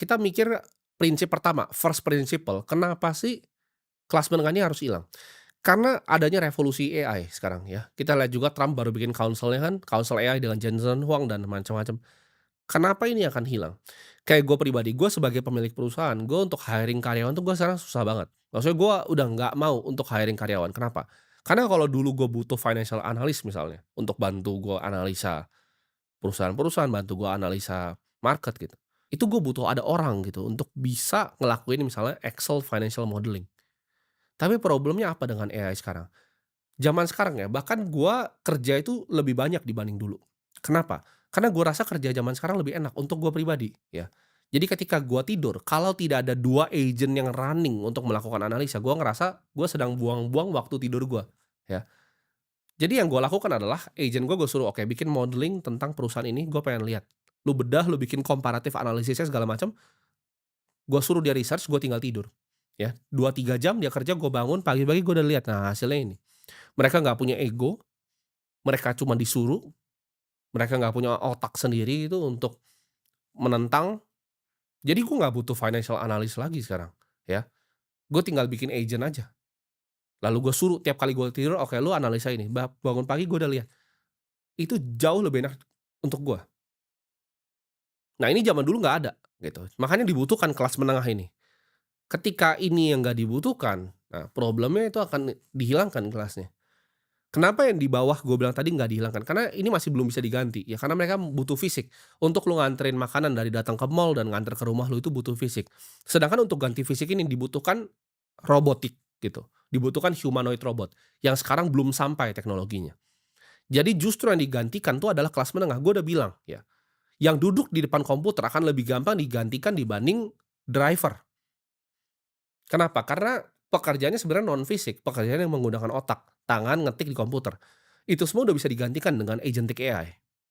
kita mikir prinsip pertama, first principle, kenapa sih kelas menengah ini harus hilang? Karena adanya revolusi AI sekarang ya. Kita lihat juga Trump baru bikin council-nya kan, council AI dengan Jensen Huang dan macam-macam. Kenapa ini akan hilang? Kayak gue pribadi, gue sebagai pemilik perusahaan, gue untuk hiring karyawan tuh gue sekarang susah banget. Maksudnya gue udah nggak mau untuk hiring karyawan, kenapa? Karena kalau dulu gue butuh financial analyst misalnya, untuk bantu gue analisa perusahaan-perusahaan, bantu gue analisa market gitu. Itu gue butuh ada orang gitu untuk bisa ngelakuin misalnya Excel financial modeling. Tapi problemnya apa dengan AI sekarang? Zaman sekarang ya, bahkan gua kerja itu lebih banyak dibanding dulu. Kenapa? Karena gua rasa kerja zaman sekarang lebih enak untuk gua pribadi, ya. Jadi ketika gua tidur, kalau tidak ada 2 agent yang running untuk melakukan analisa, gua ngerasa gua sedang buang-buang waktu tidur gua, ya. Jadi yang gua lakukan adalah agent gua suruh, "Oke, bikin modeling tentang perusahaan ini, gua pengen lihat. Lu bedah, lu bikin komparatif analisisnya segala macam." Gua suruh dia research, gua tinggal tidur, ya. 2 3 jam dia kerja, gua bangun pagi-pagi gua udah lihat, nah hasilnya ini. Mereka nggak punya ego, mereka cuma disuruh, mereka nggak punya otak sendiri itu untuk menentang. Jadi gue nggak butuh financial analyst lagi sekarang, ya. Gue tinggal bikin agent aja. Lalu gue suruh tiap kali gue tidur, "Oke lu analisa ini." Bangun pagi gue udah lihat. Itu jauh lebih enak untuk gue. Nah ini zaman dulu nggak ada, gitu. Makanya dibutuhkan kelas menengah ini. Ketika ini yang nggak dibutuhkan, nah problemnya itu akan dihilangkan kelasnya. Kenapa yang di bawah gue bilang tadi nggak dihilangkan? Karena ini masih belum bisa diganti, ya karena mereka butuh fisik. Untuk lu nganterin makanan dari datang ke mall dan nganter ke rumah lu itu butuh fisik. Sedangkan untuk ganti fisik ini dibutuhkan robotik gitu, dibutuhkan humanoid robot, yang sekarang belum sampai teknologinya. Jadi justru yang digantikan tuh adalah kelas menengah, gue udah bilang ya, yang duduk di depan komputer akan lebih gampang digantikan dibanding driver. Kenapa? Karena pekerjaannya sebenarnya non fisik, pekerjaan yang menggunakan otak, tangan ngetik di komputer. Itu semua udah bisa digantikan dengan agentic AI.